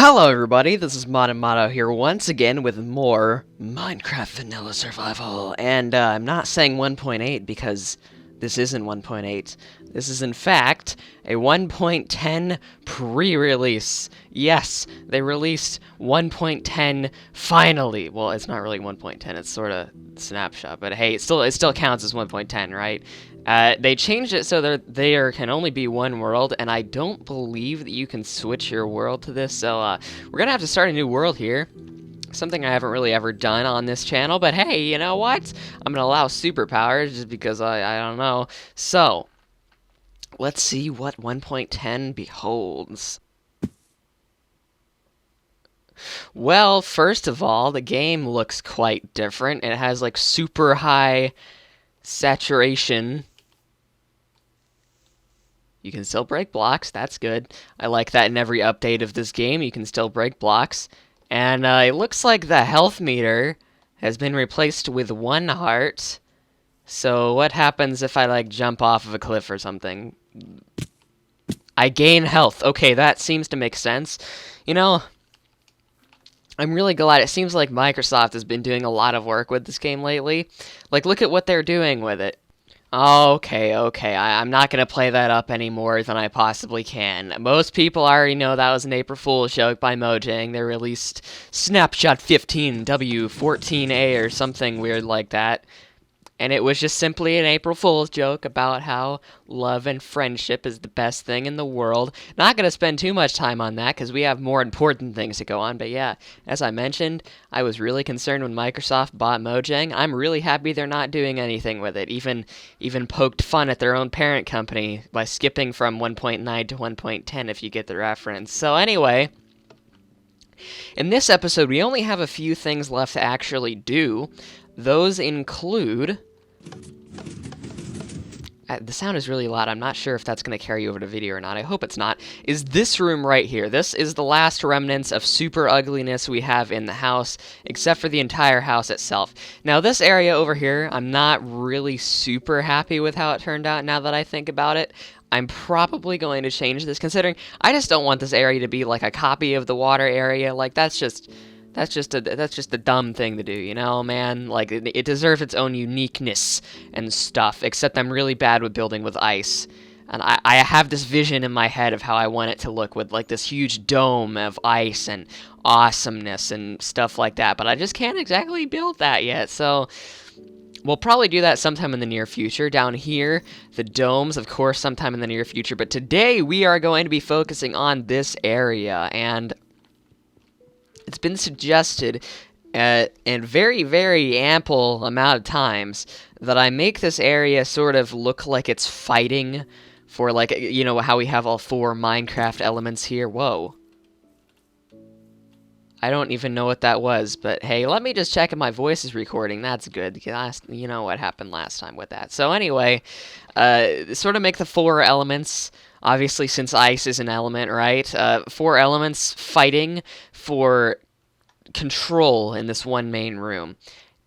Hello everybody, this is Mod and Motto here once again with more Minecraft Vanilla Survival, and I'm not saying 1.8 because this isn't 1.8. This is in fact a 1.10 pre-release. Yes, they released 1.10 finally. Well, it's not really 1.10, it's sort of Snapshot, but hey, it still counts as 1.10, right? They changed it so that there can only be one world, and I don't believe that you can switch your world to this, so we're gonna have to start a new world here. Something I haven't really ever done on this channel, but hey, you know what? I'm gonna allow superpowers just because I don't know. So, let's see what 1.10 beholds. Well, first of all, the game looks quite different. It has like super high saturation. You can still break blocks, that's good. I like that in every update of this game, you can still break blocks. And it looks like the health meter has been replaced with 1 heart. So what happens if I like jump off of a cliff or something? I gain health. Okay, that seems to make sense. You know, I'm really glad. It seems like Microsoft has been doing a lot of work with this game lately. Like, look at what they're doing with it. Okay, I'm not going to play that up any more than I possibly can. Most people already know that was an April Fool's joke by Mojang. They released Snapshot 15W14A or something weird like that. And it was just simply an April Fool's joke about how love and friendship is the best thing in the world. Not going to spend too much time on that because we have more important things to go on. But yeah, as I mentioned, I was really concerned when Microsoft bought Mojang. I'm really happy they're not doing anything with it. Even poked fun at their own parent company by skipping from 1.9 to 1.10 if you get the reference. So anyway, in this episode, we only have a few things left to actually do. Those include... the sound is really loud. I'm not sure if that's going to carry over to video or not. I hope it's not. Is this room right here. This is the last remnants of super ugliness we have in the house, except for the entire house itself. Now, this area over here, I'm not really super happy with how it turned out now that I think about it. I'm probably going to change this, considering I just don't want this area to be like a copy of the water area. Like, that's just a dumb thing to do, you know, man? Like, it deserves its own uniqueness and stuff, except I'm really bad with building with ice. And I have this vision in my head of how I want it to look with, like, this huge dome of ice and awesomeness and stuff like that, but I just can't exactly build that yet, so... We'll probably do that sometime in the near future. Down here, the domes, of course, sometime in the near future, but today we are going to be focusing on this area, and... It's been suggested in very, very ample amount of times that I make this area sort of look like it's fighting for, like, you know, how we have all 4 Minecraft elements here. Whoa. I don't even know what that was, but hey, let me just check if my voice is recording. That's good. You know what happened last time with that. So anyway, sort of make the 4 elements... Obviously, since ice is an element, right? 4 elements fighting for control in this one main room.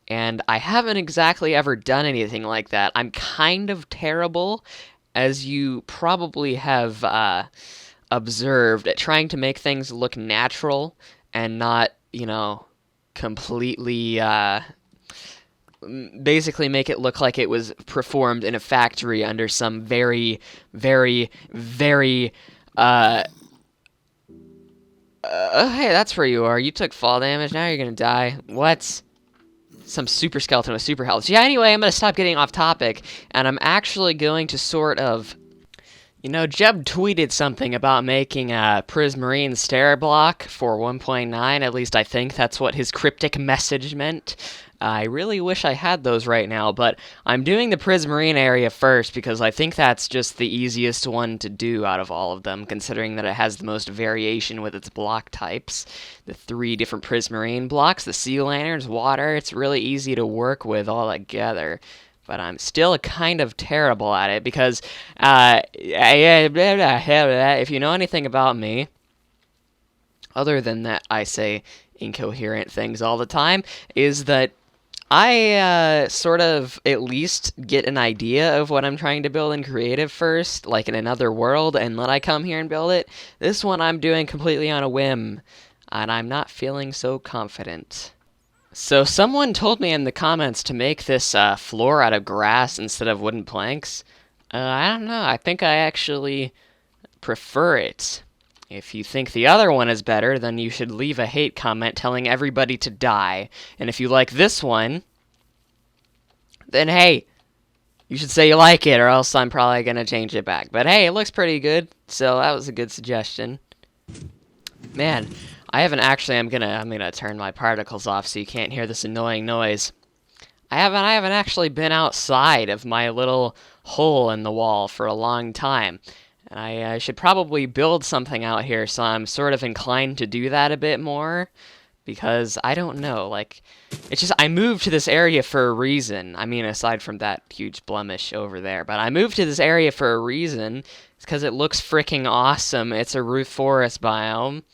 And I haven't exactly ever done anything like that. I'm kind of terrible, as you probably have observed, at trying to make things look natural and not, you know, completely... basically make it look like it was performed in a factory under some very, very, very, hey, that's where you are. You took fall damage, now you're gonna die. What? Some super skeleton with super health. Yeah, anyway, I'm gonna stop getting off topic, and I'm actually going to sort of... You know, Jeb tweeted something about making a Prismarine stair block for 1.9, at least I think that's what his cryptic message meant. I really wish I had those right now, but I'm doing the Prismarine area first because I think that's just the easiest one to do out of all of them, considering that it has the most variation with its block types. The 3 different Prismarine blocks, the sea lanterns, water, it's really easy to work with all together. But I'm still kind of terrible at it because, if you know anything about me, other than that I say incoherent things all the time, is that I sort of at least get an idea of what I'm trying to build in creative first, like in another world, and then I come here and build it. This one I'm doing completely on a whim. and I'm not feeling so confident. So someone told me in the comments to make this floor out of grass instead of wooden planks. I don't know. I think I actually prefer it. If you think the other one is better, then you should leave a hate comment telling everybody to die. And if you like this one, then hey, you should say you like it, or else I'm probably gonna change it back. But hey, it looks pretty good, so that was a good suggestion. Man, I'm gonna turn my particles off so you can't hear this annoying noise. I haven't actually been outside of my little hole in the wall for a long time. And I should probably build something out here, so I'm sort of inclined to do that a bit more. Because, I don't know, like, it's just, I moved to this area for a reason. I mean, aside from that huge blemish over there. But I moved to this area for a reason. It's because it looks freaking awesome. It's a roof forest biome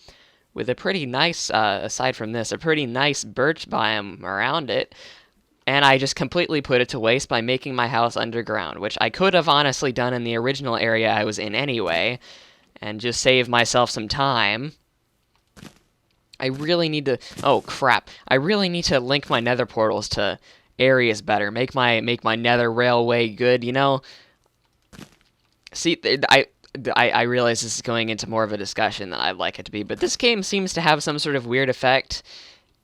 with a pretty nice, aside from this, a pretty nice birch biome around it. And I just completely put it to waste by making my house underground, which I could have honestly done in the original area I was in anyway, and just save myself some time. I really need to... Oh, crap. I really need to link my nether portals to areas better. Make my nether railway good, you know? See, I realize this is going into more of a discussion than I'd like it to be, but this game seems to have some sort of weird effect.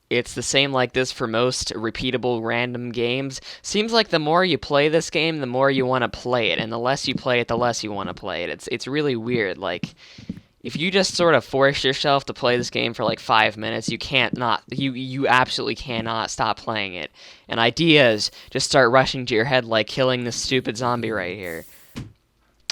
It's the same like this for most repeatable random games. Seems like the more you play this game, the more you want to play it, and the less you play it, the less you want to play it. It's really weird. Like, if you just sort of force yourself to play this game for like 5 minutes, you absolutely cannot stop playing it. And ideas just start rushing to your head like killing this stupid zombie right here.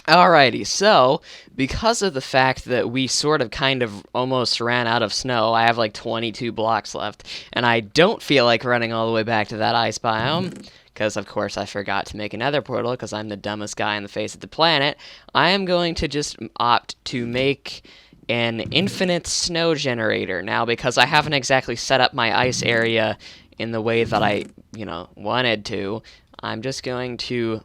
Alrighty, so, because of the fact that we sort of kind of almost ran out of snow, I have like 22 blocks left, and I don't feel like running all the way back to that ice biome, because of course I forgot to make another portal, because I'm the dumbest guy on the face of the planet. I am going to just opt to make an infinite snow generator. Now, because I haven't exactly set up my ice area in the way that I, wanted to, I'm just going to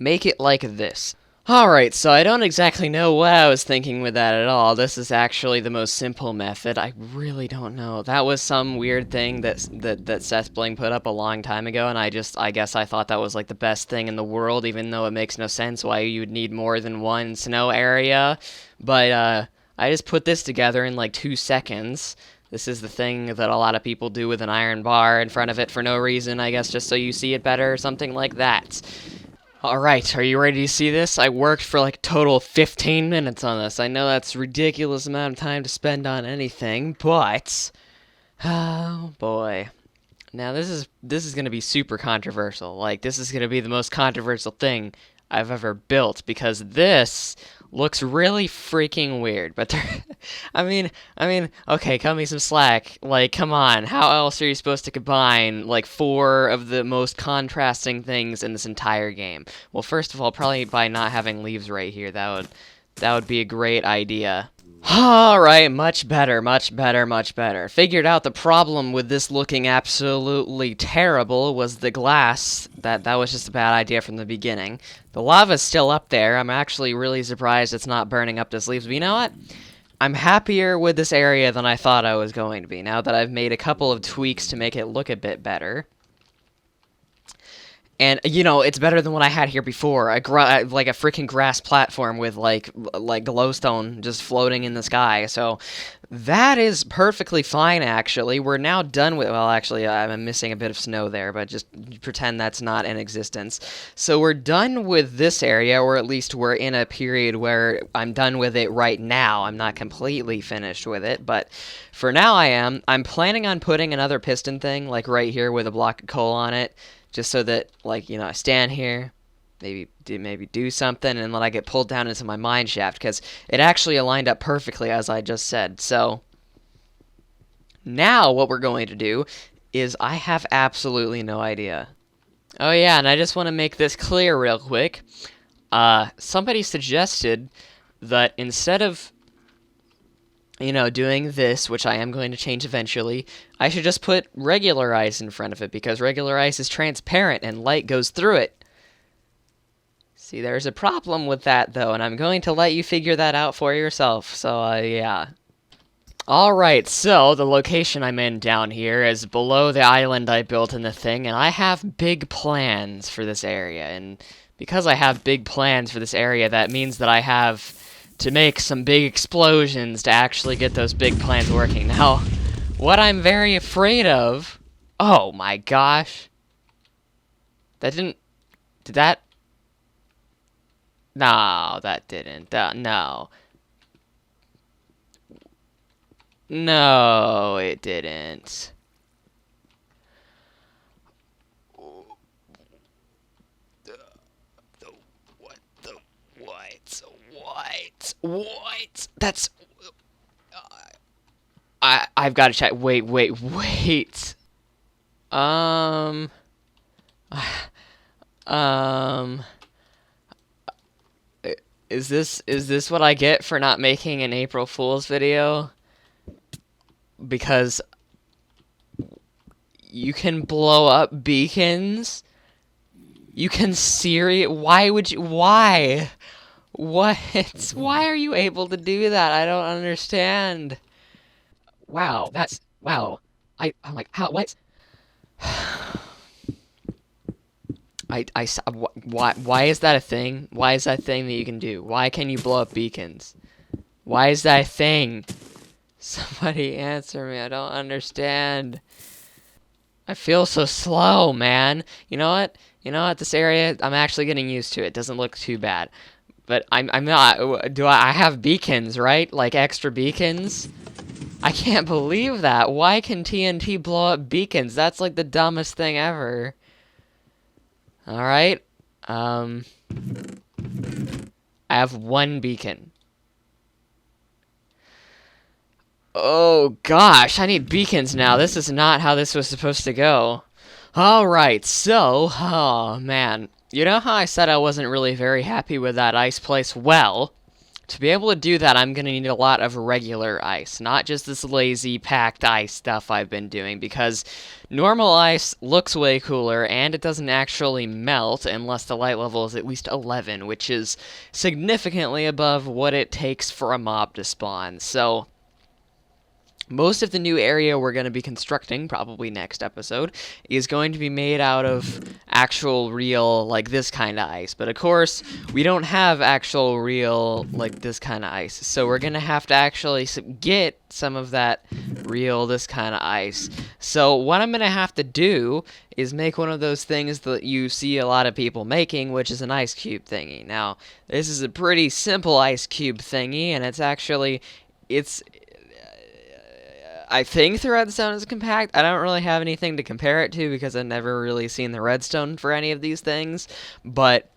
make it like this. Alright, so I don't exactly know what I was thinking with that at all. This is actually the most simple method. I really don't know. That was some weird thing that Seth Bling put up a long time ago, and I guess I thought that was like the best thing in the world, even though it makes no sense why you would need more than one snow area. But, I just put this together in like 2 seconds. This is the thing that a lot of people do with an iron bar in front of it for no reason, I guess just so you see it better or something like that. Alright, are you ready to see this? I worked for like a total of 15 minutes on this. I know that's a ridiculous amount of time to spend on anything, but... Oh, boy. Now, this is going to be super controversial. Like, this is going to be the most controversial thing I've ever built, because this looks really freaking weird. But I mean, okay, cut me some slack. Like, come on, how else are you supposed to combine like 4 of the most contrasting things in this entire game? Well, first of all, probably by not having leaves right here. That would be a great idea. Alright, much better. Figured out the problem with this looking absolutely terrible was the glass. That was just a bad idea from the beginning. The lava's still up there. I'm actually really surprised it's not burning up this leaves. But you know what? I'm happier with this area than I thought I was going to be, now that I've made a couple of tweaks to make it look a bit better. And, it's better than what I had here before. Like a freaking grass platform with, like glowstone just floating in the sky. So, that is perfectly fine, actually. We're now done with... Well, actually, I'm missing a bit of snow there, but just pretend that's not in existence. So, we're done with this area, or at least we're in a period where I'm done with it right now. I'm not completely finished with it, but for now I am. I'm planning on putting another piston thing, like right here with a block of coal on it. Just so that, like, I stand here, maybe do something, and then I get pulled down into my mine shaft, because it actually aligned up perfectly, as I just said. So, now what we're going to do is I have absolutely no idea. Oh yeah, and I just want to make this clear real quick. Somebody suggested that instead of doing this, which I am going to change eventually, I should just put regular ice in front of it, because regular ice is transparent and light goes through it. See, there's a problem with that, though, and I'm going to let you figure that out for yourself, so, yeah. Alright, so the location I'm in down here is below the island I built in the thing, and I have big plans for this area. And because I have big plans for this area, that means that I have to make some big explosions to actually get those big plans working. Now, what I'm very afraid of... Oh my gosh. That didn't... Did that... No, that didn't. No. No, it didn't. What? That's... I've got to check. Wait. Um... Um... Is this what I get for not making an April Fool's video? Because you can blow up beacons? You can why would you... Why? What? Why are you able to do that? I don't understand. Wow, that's... Wow. I'm like, how... What? Why is that a thing? Why is that a thing that you can do? Why can you blow up beacons? Why is that a thing? Somebody answer me, I don't understand. I feel so slow, man. You know what? This area, I'm actually getting used to it. It doesn't look too bad. But I'm not... I have beacons, right? Like extra beacons? I can't believe that. Why can TNT blow up beacons? That's like the dumbest thing ever. Alright. I have one beacon. Oh gosh, I need beacons now. This is not how this was supposed to go. Alright, so, oh man. You know how I said I wasn't really very happy with that ice place? Well, to be able to do that, I'm gonna need a lot of regular ice, not just this lazy packed ice stuff I've been doing, because normal ice looks way cooler, and it doesn't actually melt unless the light level is at least 11, which is significantly above what it takes for a mob to spawn. So most of the new area we're going to be constructing, probably next episode, is going to be made out of actual real, like, this kind of ice. But of course, we don't have actual real, like, this kind of ice. So we're going to have to actually get some of that real, this kind of ice. So what I'm going to have to do is make one of those things that you see a lot of people making, which is an ice cube thingy. Now, this is a pretty simple ice cube thingy, and it's actually... I think the redstone is compact. I don't really have anything to compare it to because I've never really seen the redstone for any of these things, but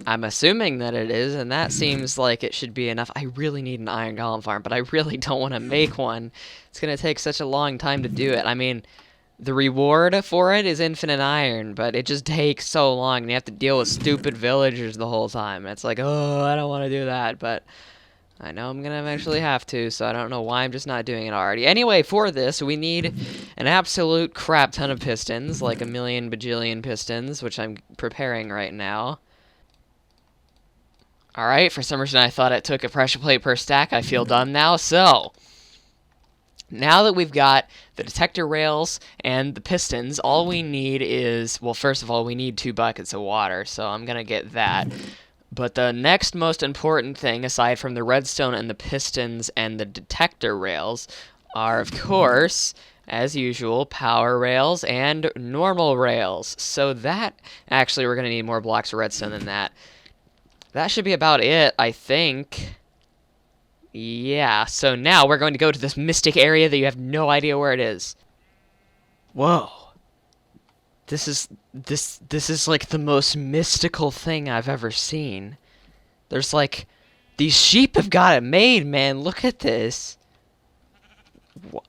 I'm assuming that it is, and that seems like it should be enough. I really need an iron golem farm, but I really don't want to make one. It's going to take such a long time to do it. I mean, the reward for it is infinite iron, but it just takes so long, and you have to deal with stupid villagers the whole time. It's like, oh, I don't want to do that, but I know I'm gonna eventually have to, so I don't know why I'm just not doing it already. Anyway, for this, we need an absolute crap ton of pistons, like a million bajillion pistons, which I'm preparing right now. Alright, for some reason I thought it took a pressure plate per stack. I feel dumb now, so now that we've got the detector rails and the pistons, all we need is, well, first of all, we need 2 buckets of water, so I'm gonna get that. But the next most important thing, aside from the redstone and the pistons and the detector rails, are, of course, as usual, power rails and normal rails. So that, actually, we're going to need more blocks of redstone than that. That should be about it, I think. Yeah, so now we're going to go to this mystic area that you have no idea where it is. Whoa. This is like the most mystical thing I've ever seen. There's like, these sheep have got it made, man. Look at this. Wow.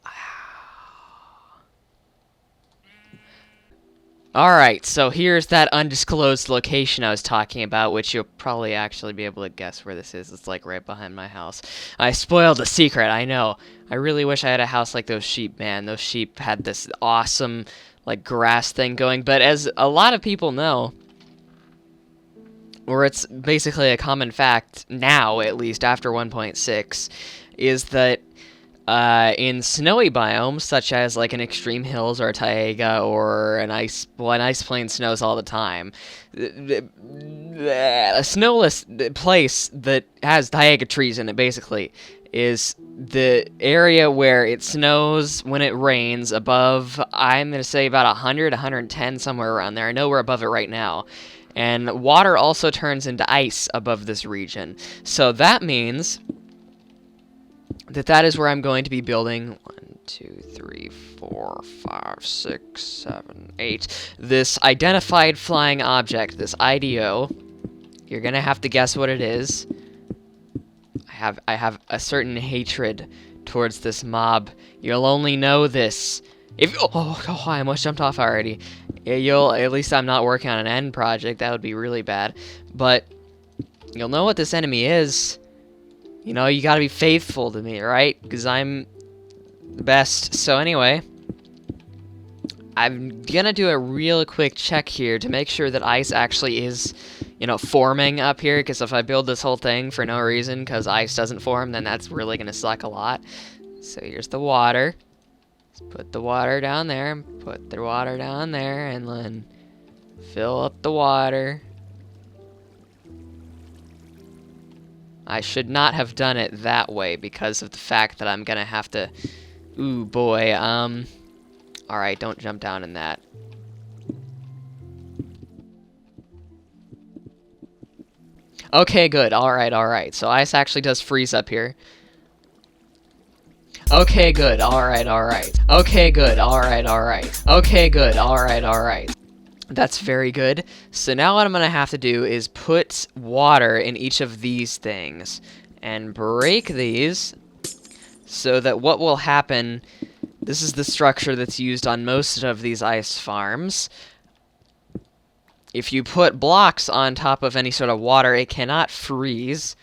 Alright, so here's that undisclosed location I was talking about, which you'll probably actually be able to guess where this is. It's like right behind my house. I spoiled a secret, I know. I really wish I had a house like those sheep, man. Those sheep had this awesome, like, grass thing going. But as a lot of people know, or it's basically a common fact now, at least after 1.6, is that In snowy biomes, such as like an extreme hills or a taiga or an ice, well, an ice plain snows all the time. A snowless place that has taiga trees in it, basically, is the area where it snows when it rains above, I'm going to say about 100, 110, somewhere around there. I know we're above it right now. And water also turns into ice above this region. So that means that is where I'm going to be building 1, 2, 3, 4, 5, 6, 7, 8. This identified flying object, this IDO. You're gonna have to guess what it is. I have a certain hatred towards this mob. You'll only know this if I almost jumped off already. At least I'm not working on an end project. That would be really bad. But you'll know what this enemy is. You know, you gotta be faithful to me, right? Because I'm the best. So anyway, I'm gonna do a real quick check here to make sure that ice actually is, you know, forming up here. Because if I build this whole thing for no reason because ice doesn't form, then that's really gonna suck a lot. So here's the water. Let's put the water down there, put the water down there, and then fill up the water. I should not have done it that way because of the fact that I'm gonna have to... Ooh, boy, Alright, don't jump down in that. Okay, good, alright. So ice actually does freeze up here. Okay, good, alright. Okay, good, alright. Okay, good, alright. That's very good. So now what I'm going to have to do is put water in each of these things and break these so that what will happen, this is the structure that's used on most of these ice farms. If you put blocks on top of any sort of water, it cannot freeze.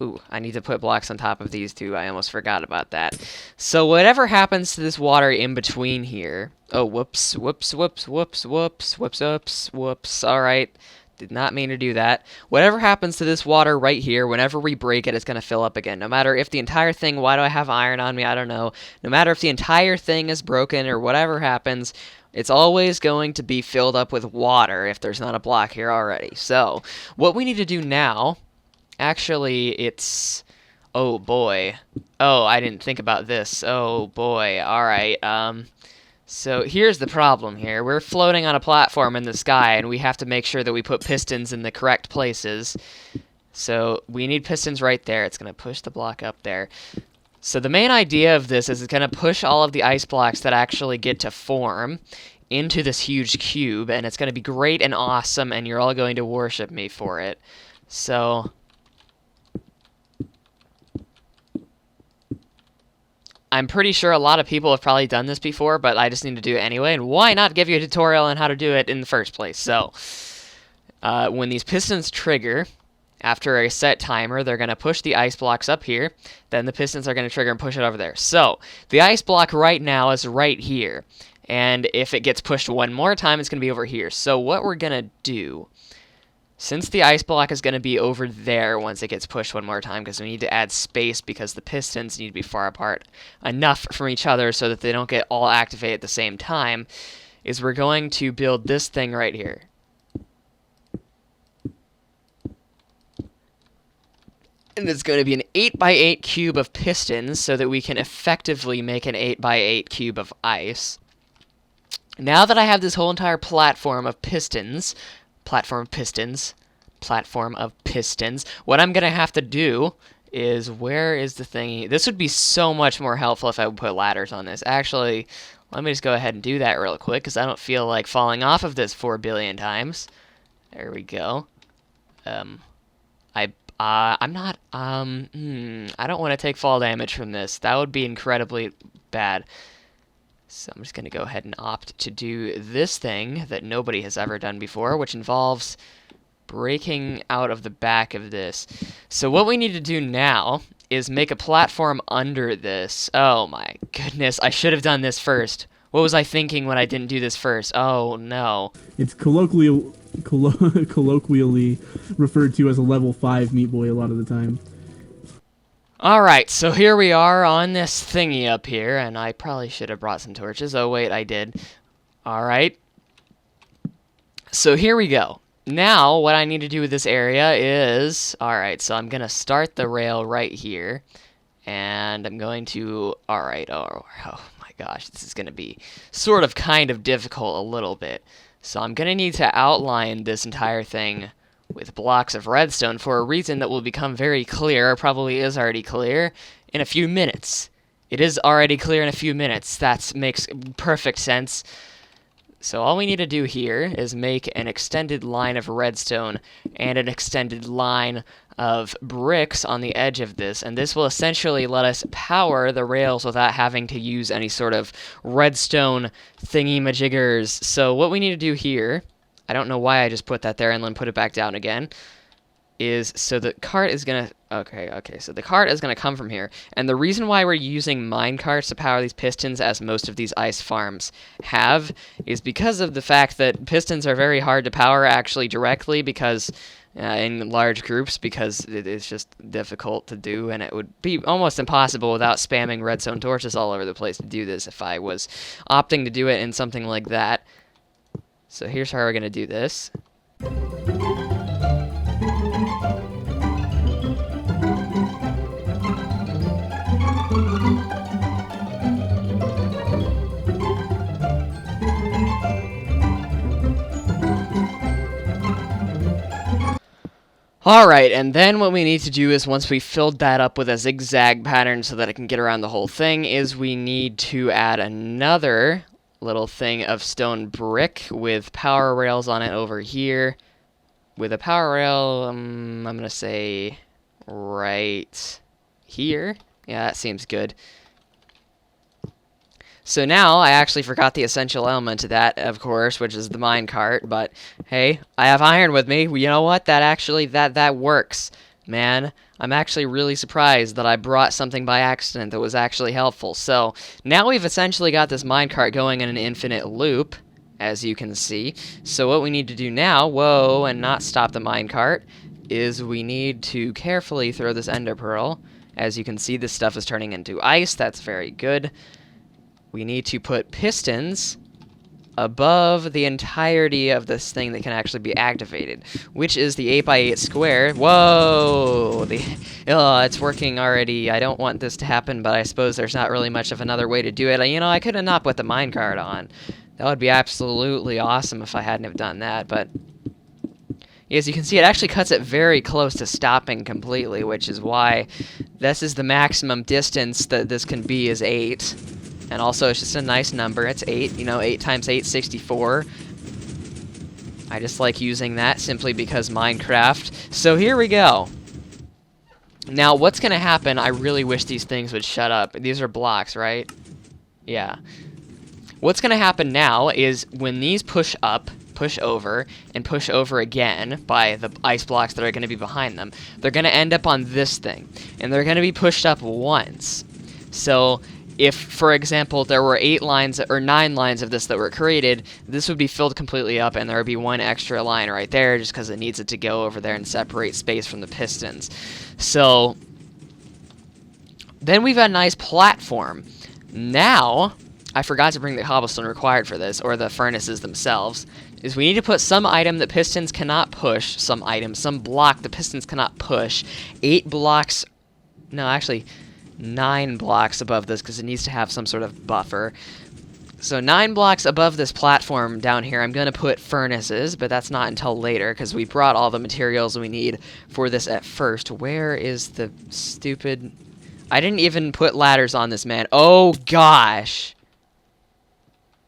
Ooh, I need to put blocks on top of these too. I almost forgot about that. So whatever happens to this water in between here... Oh, whoops. Alright. Did not mean to do that. Whatever happens to this water right here, whenever we break it, it's going to fill up again. No matter if the entire thing... Why do I have iron on me? I don't know. No matter if the entire thing is broken or whatever happens, it's always going to be filled up with water if there's not a block here already. So, what we need to do now... Actually, it's... Oh, boy. Oh, I didn't think about this. Oh, boy. Alright, So here's the problem here. We're floating on a platform in the sky, and we have to make sure that we put pistons in the correct places. So we need pistons right there. It's going to push the block up there. So the main idea of this is it's going to push all of the ice blocks that actually get to form into this huge cube, and it's going to be great and awesome, and you're all going to worship me for it. So... I'm pretty sure a lot of people have probably done this before, but I just need to do it anyway, and why not give you a tutorial on how to do it in the first place? So, when these pistons trigger, after a set timer, they're going to push the ice blocks up here, then the pistons are going to trigger and push it over there. So, the ice block right now is right here, and if it gets pushed one more time, it's going to be over here. So, what we're going to do... Since the ice block is going to be over there once it gets pushed one more time, because we need to add space because the pistons need to be far apart enough from each other so that they don't get all activated at the same time, is we're going to build this thing right here. And it's going to be an 8x8 cube of pistons so that we can effectively make an 8x8 cube of ice. Now that I have this whole entire platform of pistons... Platform of pistons. What I'm going to have to do is, where is the thingy? This would be so much more helpful if I would put ladders on this. Actually, let me just go ahead and do that real quick, because I don't feel like falling off of this 4 billion times. There we go. I'm not, I don't want to take fall damage from this. That would be incredibly bad. So I'm just going to go ahead and opt to do this thing that nobody has ever done before, which involves breaking out of the back of this. So what we need to do now is make a platform under this. Oh my goodness, I should have done this first. What was I thinking when I didn't do this first? Oh no. It's colloquially referred to as a level 5 Meat Boy a lot of the time. Alright, so here we are on this thingy up here, and I probably should have brought some torches. Oh wait, I did. Alright. So here we go. Now, what I need to do with this area is... Alright, so I'm going to start the rail right here. And I'm going to... Alright, oh my gosh, this is going to be sort of kind of difficult a little bit. So I'm going to need to outline this entire thing with blocks of redstone for a reason that will become very clear, or probably is already clear, in a few minutes. It is already clear in a few minutes. That makes perfect sense. So all we need to do here is make an extended line of redstone and an extended line of bricks on the edge of this, and this will essentially let us power the rails without having to use any sort of redstone thingy-majiggers. So what we need to do here, I don't know why I just put that there and then put it back down again, is so the cart is gonna... Okay, so the cart is gonna come from here. And the reason why we're using mine carts to power these pistons, as most of these ice farms have, is because of the fact that pistons are very hard to power actually directly, because in large groups, because it's just difficult to do, and it would be almost impossible without spamming redstone torches all over the place to do this if I was opting to do it in something like that. So here's how we're gonna do this. Alright, and then what we need to do is, once we filled that up with a zigzag pattern so that it can get around the whole thing, is we need to add another little thing of stone brick with power rails on it over here. With a power rail, I'm going to say right here. Yeah, that seems good. So now, I actually forgot the essential element to that, of course, which is the minecart, but hey, I have iron with me. You know what? That works, man. I'm actually really surprised that I brought something by accident that was actually helpful. So, now we've essentially got this minecart going in an infinite loop, as you can see. So what we need to do now, whoa, and not stop the minecart, is we need to carefully throw this ender pearl. As you can see, this stuff is turning into ice. That's very good. We need to put pistons above the entirety of this thing that can actually be activated, which is the 8x8 square. Whoa! It's working already. I don't want this to happen, but I suppose there's not really much of another way to do it. You know, I could have not put the minecart on. That would be absolutely awesome if I hadn't have done that, but as you can see, it actually cuts it very close to stopping completely, which is why this is the maximum distance that this can be, is 8. And also, it's just a nice number. It's 8. You know, 8 times 8, 64. I just like using that simply because Minecraft. So here we go. Now, what's going to happen? I really wish these things would shut up. These are blocks, right? Yeah. What's going to happen now is when these push up, push over, and push over again by the ice blocks that are going to be behind them, they're going to end up on this thing. And they're going to be pushed up once. So if, for example, there were 8 lines or 9 lines of this that were created, this would be filled completely up, and there would be one extra line right there just because it needs it to go over there and separate space from the pistons. So then we've got a nice platform. Now, I forgot to bring the cobblestone required for this, or the furnaces themselves, is we need to put some item that pistons cannot push, some block the pistons cannot push, 8 blocks, no, actually 9 blocks above this, because it needs to have some sort of buffer. So 9 blocks above this platform down here, I'm going to put furnaces, but that's not until later, because we brought all the materials we need for this at first. Where is the stupid... I didn't even put ladders on this, man. Oh, gosh.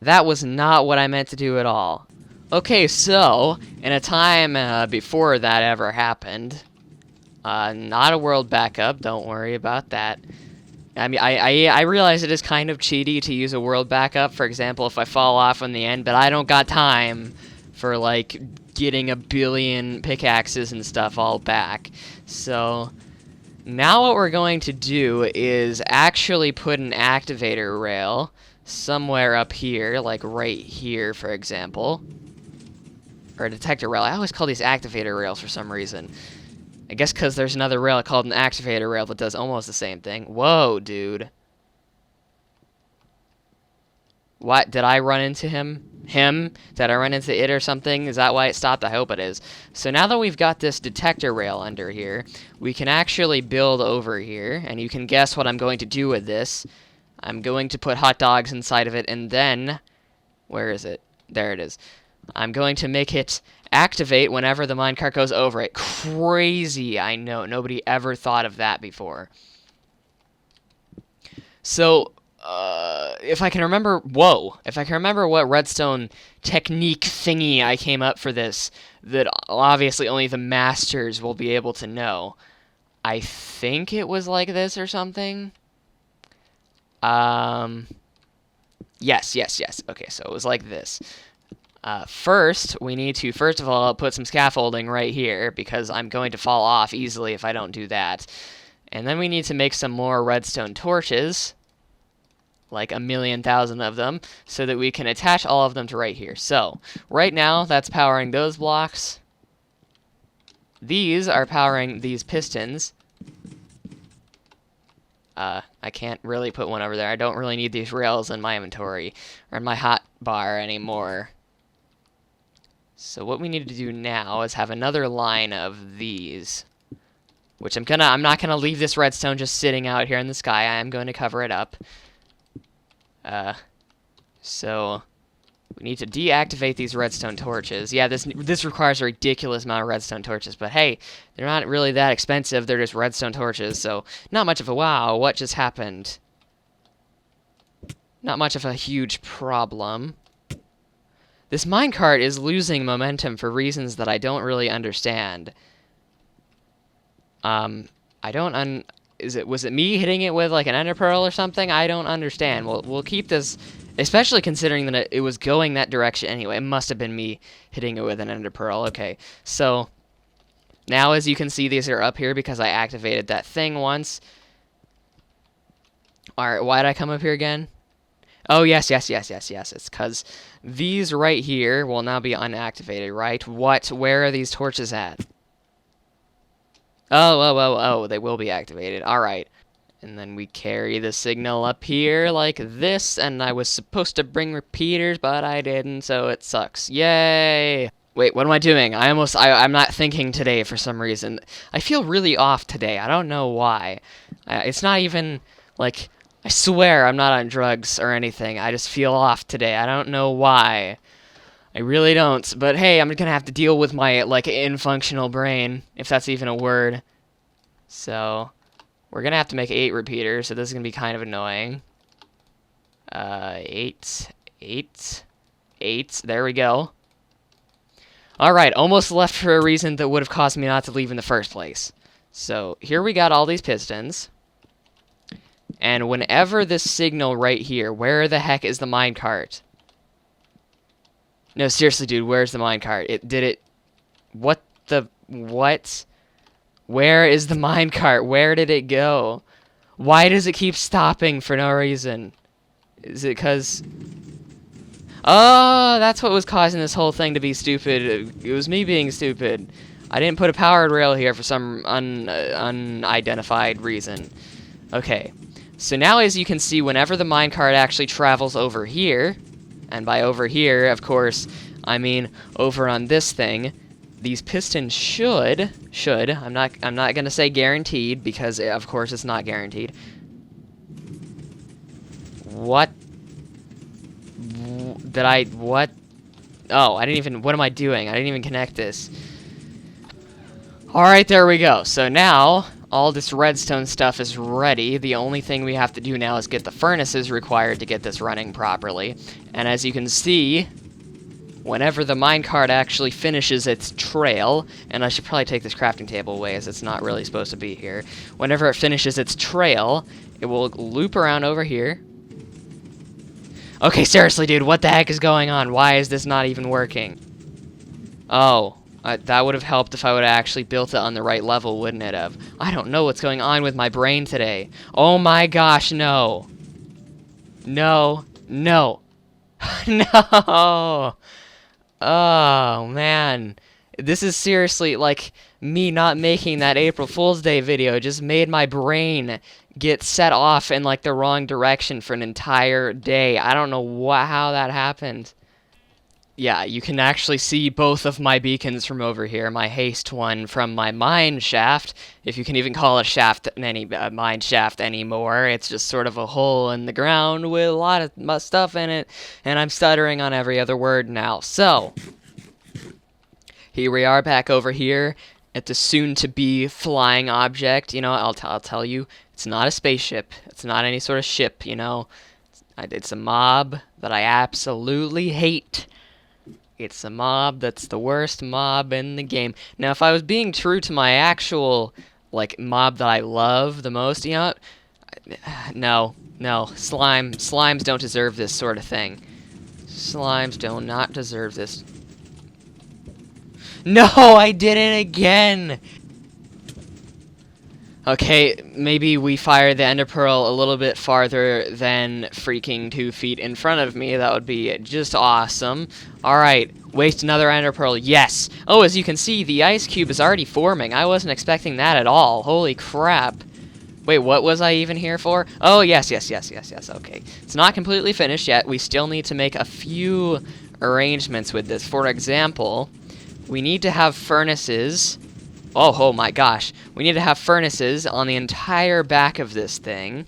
That was not what I meant to do at all. Okay, so, in a time before that ever happened... not a world backup, don't worry about that. I mean, I realize it is kind of cheaty to use a world backup, for example, if I fall off in the end, but I don't got time for, like, getting a billion pickaxes and stuff all back. So, now what we're going to do is actually put an activator rail somewhere up here, like right here, for example. Or a detector rail. I always call these activator rails for some reason. I guess because there's another rail called an activator rail that does almost the same thing. Whoa, dude. What? Did I run into him? Did I run into it or something? Is that why it stopped? I hope it is. So now that we've got this detector rail under here, we can actually build over here, and you can guess what I'm going to do with this. I'm going to put hot dogs inside of it, and then... Where is it? There it is. I'm going to make it activate whenever the minecart goes over it. Crazy, I know. Nobody ever thought of that before. So... if I can remember, if I can remember what redstone technique thingy I came up for this, that obviously only the masters will be able to know. I think it was like this or something. Yes. Okay, so it was like this. First, we need to, first of all, put some scaffolding right here, because I'm going to fall off easily if I don't do that. And then we need to make some more redstone torches. Like 1,000,000 of them, so that we can attach all of them to right here. So, right now, that's powering those blocks. These are powering these pistons. I can't really put one over there. I don't really need these rails in my inventory, or in my hot bar anymore. So what we need to do now is have another line of these. Which I'm not gonna leave this redstone just sitting out here in the sky. I am going to cover it up. So we need to deactivate these redstone torches. Yeah, this requires a ridiculous amount of redstone torches, but hey, they're not really that expensive. They're just redstone torches, so not much of a wow, what just happened? Not much of a huge problem. This minecart is losing momentum for reasons that I don't really understand. Was it me hitting it with like an ender pearl or something? I don't understand. We'll keep this, especially considering that it was going that direction anyway. It must have been me hitting it with an ender pearl. Okay, so now as you can see, these are up here because I activated that thing once. Alright, why did I come up here again? Oh, yes. It's because these right here will now be unactivated, right? What? Where are these torches at? Oh, they will be activated. Alright. And then we carry the signal up here like this, and I was supposed to bring repeaters, but I didn't, so it sucks. Yay! Wait, what am I doing? I'm not thinking today for some reason. I feel really off today. I don't know why. It's not even, like, I swear I'm not on drugs or anything. I just feel off today. I don't know why. I really don't, but hey, I'm gonna have to deal with my, like, infunctional brain, if that's even a word. So, we're gonna have to make 8 repeaters, so this is gonna be kind of annoying. 8, there we go. Alright, almost left for a reason that would have caused me not to leave in the first place. So, here we got all these pistons. And whenever this signal right here, where the heck is the minecart? No, seriously, dude, where's the minecart? What? Where is the minecart? Where did it go? Why does it keep stopping for no reason? Is it because... Oh, that's what was causing this whole thing to be stupid. It was me being stupid. I didn't put a powered rail here for some unidentified reason. Okay, so now as you can see, whenever the minecart actually travels over here, and by over here, of course, I mean over on this thing, these pistons should, I'm not gonna say guaranteed, because of course it's not guaranteed. What? What? Oh, what am I doing? I didn't even connect this. Alright, there we go. So now, all this redstone stuff is ready. The only thing we have to do now is get the furnaces required to get this running properly. And as you can see, whenever the minecart actually finishes its trail, and I should probably take this crafting table away as it's not really supposed to be here. Whenever it finishes its trail, it will loop around over here. Okay, seriously, dude, what the heck is going on? Why is this not even working? Oh. That would have helped if I would have actually built it on the right level, wouldn't it have? I don't know what's going on with my brain today. Oh my gosh, no. No. No. No. Oh, man. This is seriously like me not making that April Fool's Day video just made my brain get set off in like the wrong direction for an entire day. I don't know how that happened. Yeah, you can actually see both of my beacons from over here. My haste one from my mine shaft, if you can even call it a shaft, any mine shaft anymore. It's just sort of a hole in the ground with a lot of stuff in it, and I'm stuttering on every other word now. So, here we are back over here at the soon-to-be flying object. You know, I'll tell you, it's not a spaceship. It's not any sort of ship, you know. It's a mob that I absolutely hate. It's a mob that's the worst mob in the game. Now, if I was being true to my actual, like, mob that I love the most, you know, no, slimes don't deserve this sort of thing. Slimes do not deserve this. No, I did it again! Okay, maybe we fire the ender pearl a little bit farther than freaking 2 feet in front of me. That would be just awesome. Alright, waste another ender pearl. Yes! Oh, as you can see, the ice cube is already forming. I wasn't expecting that at all. Holy crap. Wait, what was I even here for? Oh, yes. Okay. It's not completely finished yet. We still need to make a few arrangements with this. For example, we need to have furnaces. Oh my gosh. We need to have furnaces on the entire back of this thing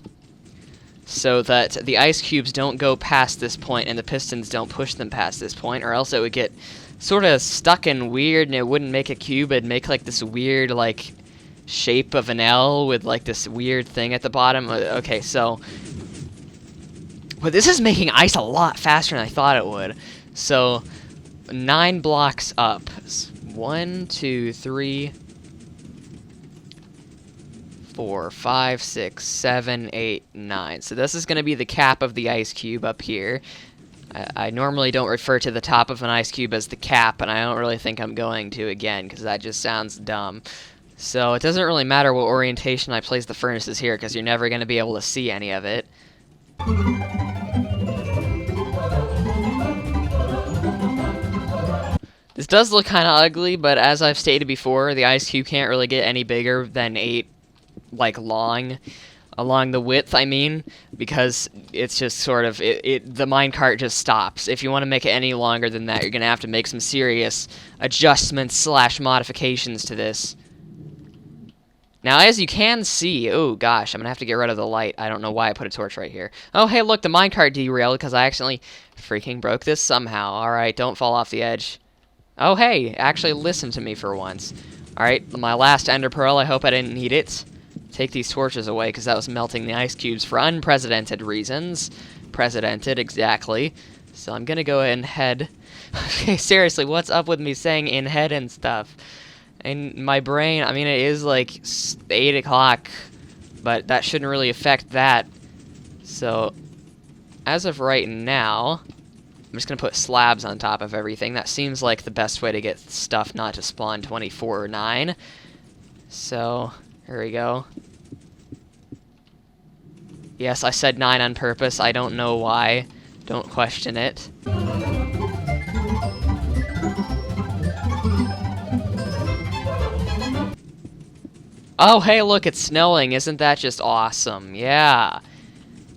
so that the ice cubes don't go past this point and the pistons don't push them past this point, or else it would get sort of stuck and weird and it wouldn't make a cube. It'd make like this weird like shape of an L with like this weird thing at the bottom. Okay, so but this is making ice a lot faster than I thought it would. So 9 blocks up. 1, 2, 3, 4, 5, 6, 7, 8, 9. So this is going to be the cap of the ice cube up here. I normally don't refer to the top of an ice cube as the cap, and I don't really think I'm going to again, because that just sounds dumb. So it doesn't really matter what orientation I place the furnaces here, because you're never going to be able to see any of it. This does look kind of ugly, but as I've stated before, the ice cube can't really get any bigger than 8 like long along the width, I mean, because it's just sort of the minecart just stops. If you want to make it any longer than that, you're gonna have to make some serious adjustments / modifications to this. Now, as you can see, oh gosh, I'm gonna have to get rid of the light. I don't know why I put a torch right here. Oh hey, look, the minecart derailed because I accidentally freaking broke this somehow. Alright, don't fall off the edge. Oh hey, actually listen to me for once. Alright, my last ender pearl, I hope I didn't need it. Take these torches away, because that was melting the ice cubes for unprecedented reasons. Precedented, exactly. So I'm gonna go ahead. Okay, seriously, what's up with me saying in head and stuff? In my brain, I mean, it is like 8 o'clock, but that shouldn't really affect that. So, as of right now, I'm just gonna put slabs on top of everything. That seems like the best way to get stuff not to spawn 24/9. So, here we go. Yes, I said 9 on purpose. I don't know why. Don't question it. Oh, hey, look, it's snowing. Isn't that just awesome? Yeah.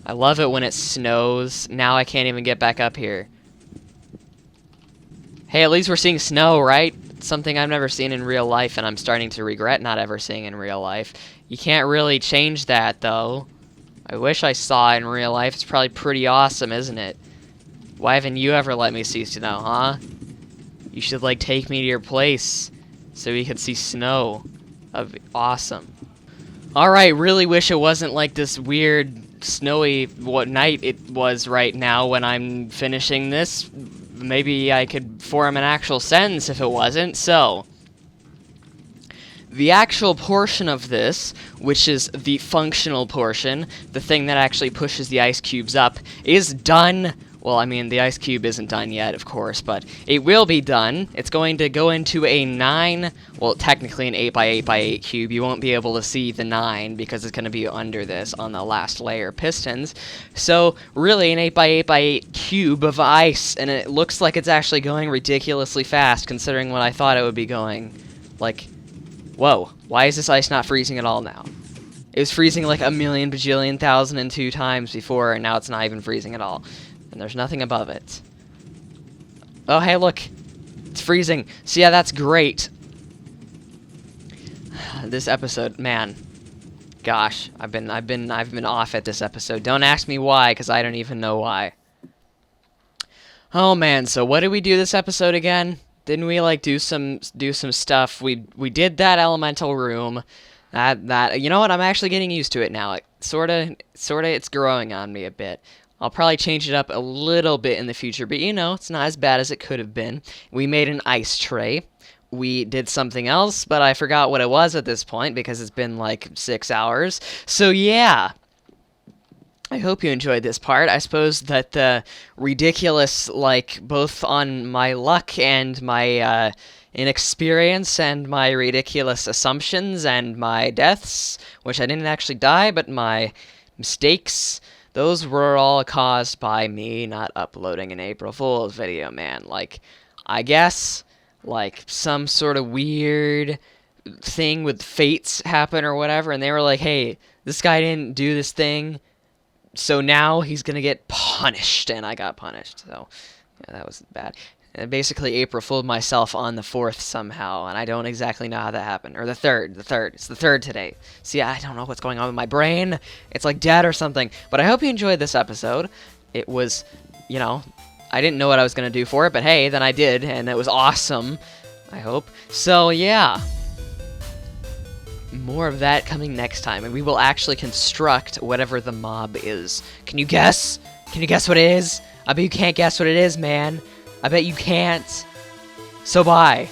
I love it when it snows. Now I can't even get back up here. Hey, at least we're seeing snow, right? It's something I've never seen in real life, and I'm starting to regret not ever seeing in real life. You can't really change that, though. I wish I saw it in real life. It's probably pretty awesome, isn't it? Why haven't you ever let me see snow, huh? You should, like, take me to your place so we could see snow. That'd be awesome. Alright, really wish it wasn't like this weird, snowy, what night it was right now when I'm finishing this. Maybe I could form an actual sentence if it wasn't. So, the actual portion of this, which is the functional portion, the thing that actually pushes the ice cubes up, is done Well, I mean, the ice cube isn't done yet, of course, but it will be done. It's going to go into a 9, well, technically an 8x8x8 cube. You won't be able to see the 9 because it's going to be under this on the last layer pistons. So, really, an 8x8x8 cube of ice, and it looks like it's actually going ridiculously fast, considering what I thought it would be going. Like, whoa, why is this ice not freezing at all now? It was freezing like a million bajillion thousand and 2 times before, and now it's not even freezing at all. And there's nothing above it. Oh, hey, look. It's freezing. So yeah, that's great. This episode, man. Gosh, I've been off at this episode. Don't ask me why, because I don't even know why. Oh man, so what did we do this episode again? Didn't we like do some stuff? We did that elemental room. That you know what? I'm actually getting used to it now. Like, sorta it's growing on me a bit. I'll probably change it up a little bit in the future, but you know, it's not as bad as it could have been. We made an ice tray. We did something else, but I forgot what it was at this point because it's been like 6 hours. So yeah, I hope you enjoyed this part. I suppose that the ridiculous, like, both on my luck and my inexperience and my ridiculous assumptions and my deaths, which I didn't actually die, but my mistakes, those were all caused by me not uploading an April Fool's video, man. Like, I guess, like, some sort of weird thing with fates happen or whatever, and they were like, hey, this guy didn't do this thing, so now he's gonna get punished, and I got punished, so, yeah, that was bad. And basically, April fooled myself on the 4th somehow, and I don't exactly know how that happened. Or the 3rd. It's the 3rd today. See, I don't know what's going on with my brain. It's like dead or something. But I hope you enjoyed this episode. It was, you know, I didn't know what I was going to do for it, but hey, then I did, and it was awesome, I hope. So, yeah. More of that coming next time, and we will actually construct whatever the mob is. Can you guess? Can you guess what it is? I bet you can't guess what it is, man. I bet you can't. So bye.